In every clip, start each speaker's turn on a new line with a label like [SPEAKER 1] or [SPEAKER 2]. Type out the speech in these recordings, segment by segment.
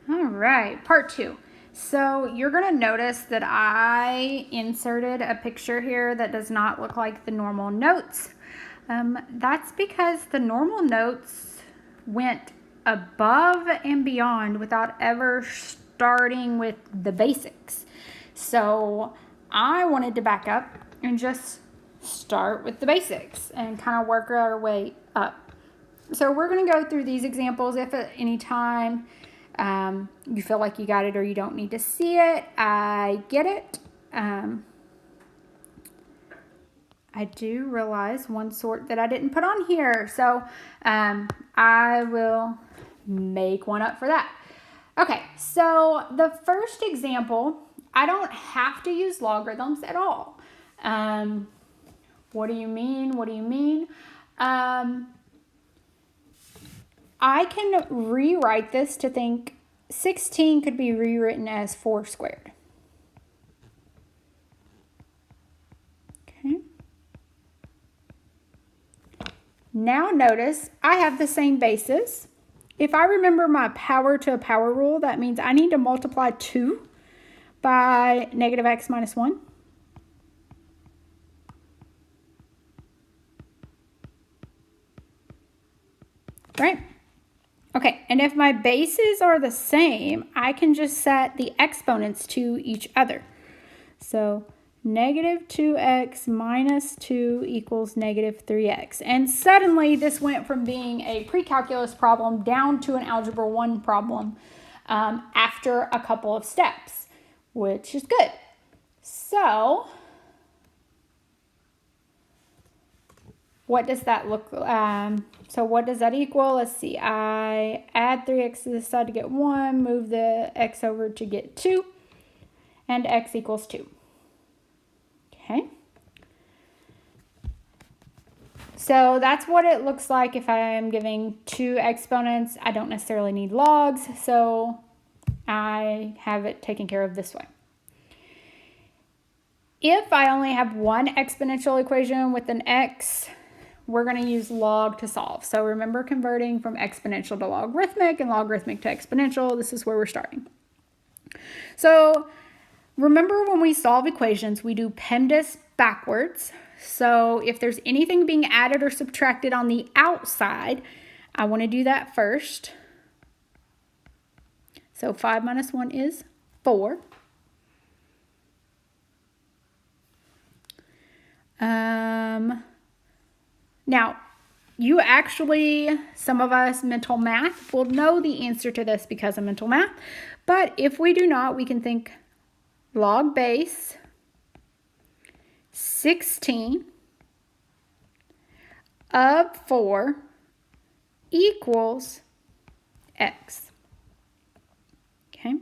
[SPEAKER 1] All right, part 2. So you're going to notice that I inserted a picture here that does not look like the normal notes. That's because the normal notes went above and beyond without ever starting with the basics. So I wanted to back up and just start with the basics and kind of work our way up. So we're going to go through these examples. If at any time you feel like you got it or you don't need to see it, I get it. I do realize one sort that I didn't put on here, so I will make one up for that. Okay, so the first example, I don't have to use logarithms at all. What do you mean? What do you mean? I can rewrite this to think 16 could be rewritten as 4 squared. Okay. Now notice I have the same basis. If I remember my power to a power rule, that means I need to multiply 2 by negative x minus 1. Right? Okay, and if my bases are the same, I can just set the exponents to each other. So negative 2x minus 2 equals negative 3x. And suddenly this went from being a pre-calculus problem down to an algebra 1 problem after a couple of steps, which is good. So what does that look like? So what does that equal? Let's see. I add 3x to this side to get 1, move the x over to get 2, and x equals 2. Okay. So that's what it looks like if I am giving 2 exponents. I don't necessarily need logs, so I have it taken care of this way. If I only have one exponential equation with an x, we're going to use log to solve. So remember converting from exponential to logarithmic and logarithmic to exponential. This is where we're starting. So remember when we solve equations, we do PEMDAS backwards. So if there's anything being added or subtracted on the outside, I want to do that first. So 5 minus 1 is 4. Now, you actually, some of us mental math will know the answer to this because of mental math. But if we do not, we can think log base 16 of 4 equals x. Okay.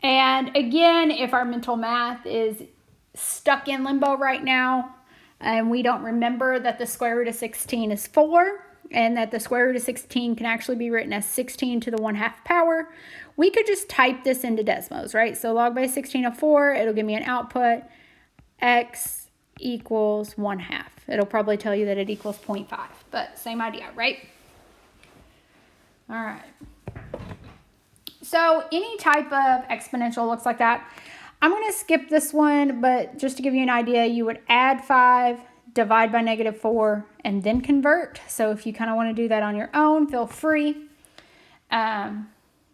[SPEAKER 1] And again, if our mental math is stuck in limbo right now, and we don't remember that the square root of 16 is 4, and that the square root of 16 can actually be written as 16 to the 1/2 power, we could just type this into Desmos, right? So log base 16 of 4, it'll give me an output, x equals 1/2. It'll probably tell you that it equals 0.5, but same idea, right? All right. So any type of exponential looks like that. I'm going to skip this one, but just to give you an idea, you would add 5, divide by negative 4, and then convert. So if you kind of want to do that on your own, feel free.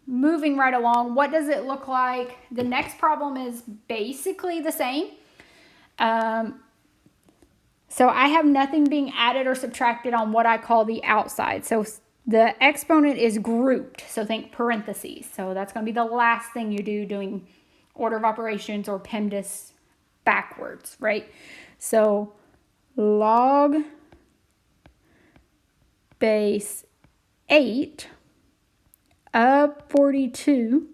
[SPEAKER 1] Moving right along, what does it look like? The next problem is basically the same. So I have nothing being added or subtracted on what I call the outside. So the exponent is grouped, so think parentheses. So that's going to be the last thing you do doing order of operations or PEMDAS backwards, right? So log base 8 of 42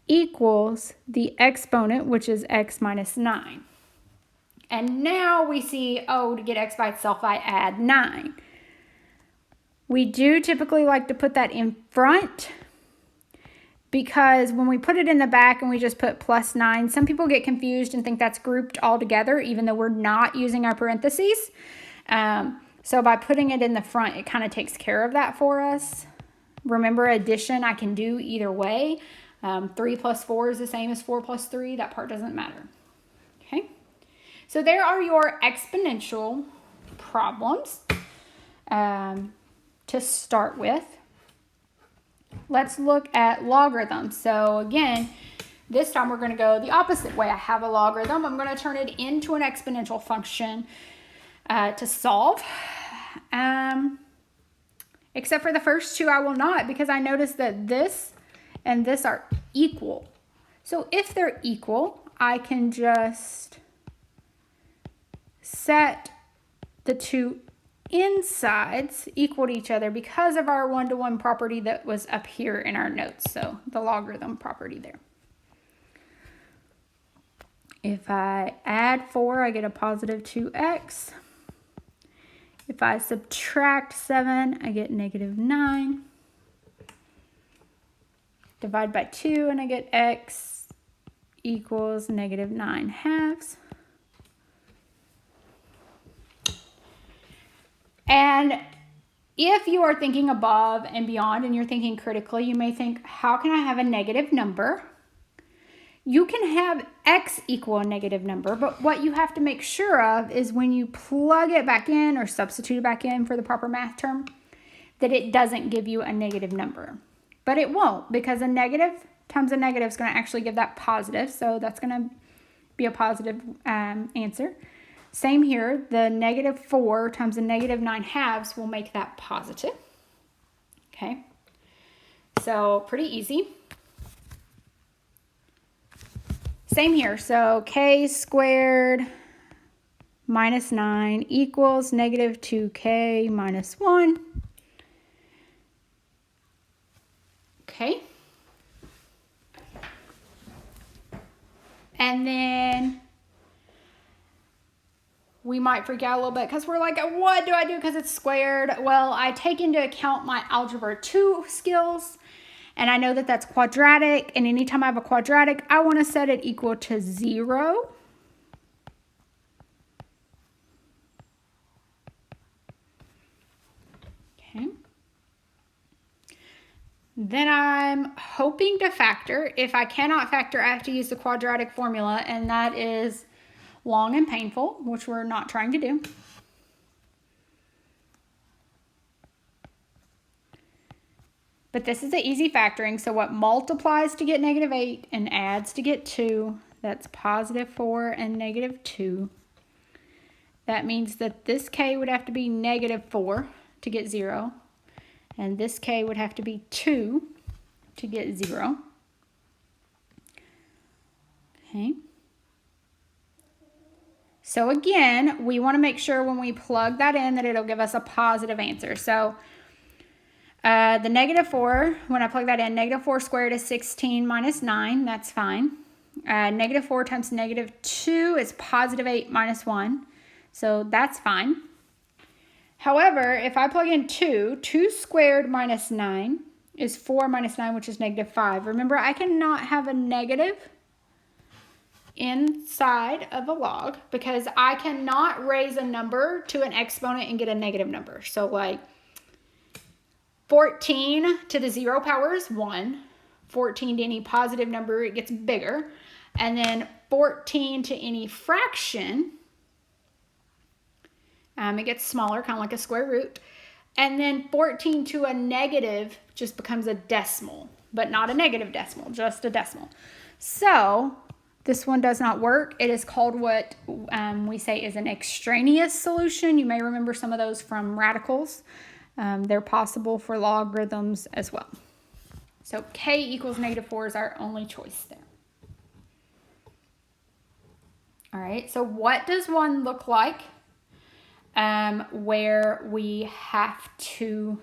[SPEAKER 1] equals the exponent, which is x minus 9. And now we see, oh, to get x by itself, I add 9. We do typically like to put that in front because when we put it in the back and we just put plus 9, some people get confused and think that's grouped all together, even though we're not using our parentheses. So by putting it in the front, it kind of takes care of that for us. Remember, addition I can do either way. 3 plus 4 is the same as 4 plus 3. That part doesn't matter. Okay, so there are your exponential problems to start with. Let's look at logarithms. So again, this time we're going to go the opposite way. I have a logarithm. I'm going to turn it into an exponential function to solve. Except for the first two, I will not, because I noticed that this and this are equal. So if they're equal, I can just set the two insides equal to each other because of our one-to-one property that was up here in our notes. So the logarithm property there. If I add 4, I get a positive 2x. If I subtract 7, I get negative 9. Divide by 2 and I get x equals negative 9/2. And if you are thinking above and beyond and you're thinking critically, you may think, how can I have a negative number? You can have x equal a negative number, but what you have to make sure of is when you plug it back in or substitute it back in for the proper math term, that it doesn't give you a negative number. But it won't, because a negative times a negative is going to actually give that positive, so that's going to be a positive answer. Same here, the negative 4 times the negative 9/2 will make that positive. Okay, so pretty easy. Same here, so k squared minus 9 equals negative 2k minus 1. Okay. And then we might freak out a little bit because we're like, what do I do because it's squared? Well, I take into account my Algebra 2 skills, and I know that that's quadratic, and anytime I have a quadratic, I want to set it equal to 0. Okay. Then I'm hoping to factor. If I cannot factor, I have to use the quadratic formula, and that is long and painful, which we're not trying to do. But this is an easy factoring, so what multiplies to get negative 8 and adds to get 2, that's positive 4 and negative 2. That means that this k would have to be negative 4 to get 0, and this k would have to be 2 to get 0. Okay. So again, we want to make sure when we plug that in that it'll give us a positive answer. So the negative 4, when I plug that in, negative 4 squared is 16 minus 9. That's fine. Negative 4 times negative 2 is positive 8 minus 1. So that's fine. However, if I plug in 2 squared minus 9 is 4 minus 9, which is negative 5. Remember, I cannot have a negative inside of a log because I cannot raise a number to an exponent and get a negative number. So like 14 to the 0 power is 1. 14 to any positive number, it gets bigger. And then 14 to any fraction, it gets smaller, kind of like a square root. And then 14 to a negative just becomes a decimal, but not a negative decimal, just a decimal. So this one does not work. It is called what we say is an extraneous solution. You may remember some of those from radicals. They're possible for logarithms as well. So k equals negative 4 is our only choice there. All right, so what does one look like where we have to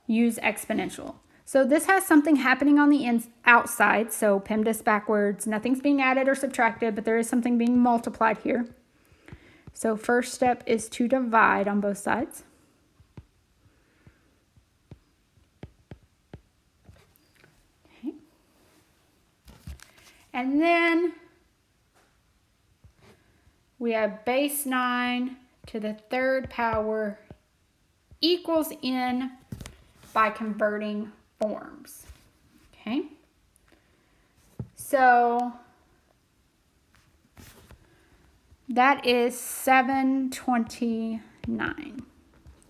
[SPEAKER 1] use exponential? So this has something happening on the outside, so PEMDAS backwards. Nothing's being added or subtracted, but there is something being multiplied here. So first step is to divide on both sides. Okay. And then we have base 9 to the third power equals n. by converting forms. Okay, so that is 729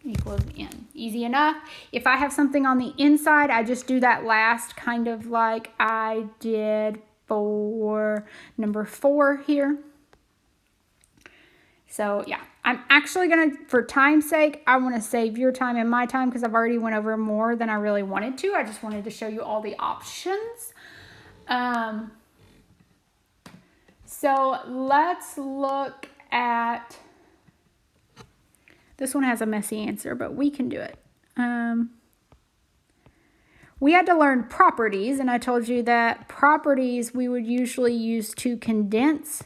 [SPEAKER 1] equals n. Easy enough. If I have something on the inside, I just do that last, kind of like I did for number 4 here. So yeah, I'm actually going to, for time's sake, I want to save your time and my time because I've already went over more than I really wanted to. I just wanted to show you all the options. So let's look at, this one has a messy answer, but we can do it. We had to learn properties, and I told you that properties we would usually use to condense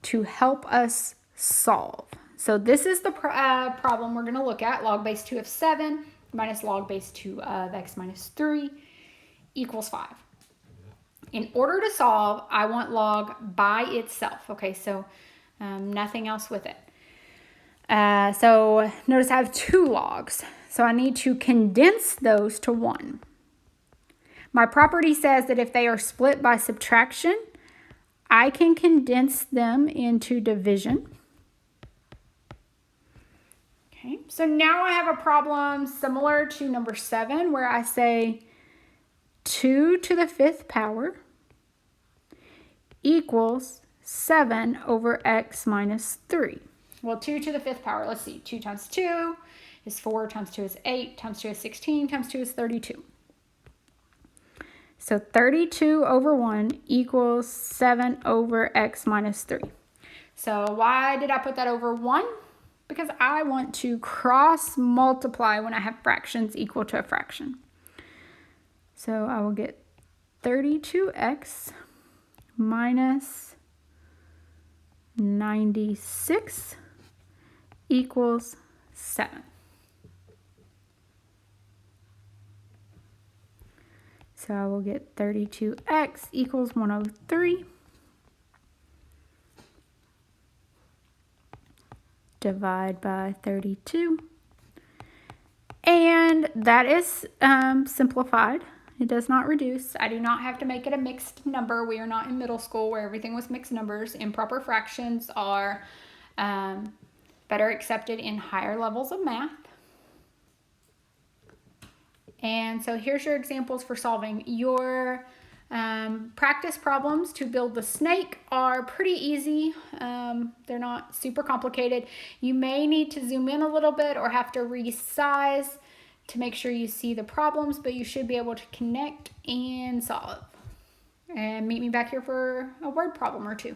[SPEAKER 1] to help us solve. So this is the problem we're going to look at. Log base 2 of 7 minus log base 2 of x minus 3 equals 5. In order to solve, I want log by itself. Okay, so nothing else with it. So notice I have 2 logs. So I need to condense those to 1. My property says that if they are split by subtraction, I can condense them into division. Okay, so now I have a problem similar to number 7 where I say 2 to the 5th power equals 7 over x minus 3. Well, 2 to the 5th power, let's see, 2 times 2 is 4, times 2 is 8, times 2 is 16, times 2 is 32. So 32 over 1 equals 7 over x minus 3. So why did I put that over 1? Because I want to cross multiply when I have fractions equal to a fraction. So I will get 32x minus 96 equals 7. So I will get 32x equals 103. Divide by 32. And that is simplified. It does not reduce. I do not have to make it a mixed number. We are not in middle school where everything was mixed numbers. Improper fractions are better accepted in higher levels of math. And so here's your examples for solving. Your practice problems to build the snake are pretty easy. They're not super complicated. You may need to zoom in a little bit or have to resize to make sure you see the problems, but you should be able to connect and solve. And meet me back here for a word problem or two.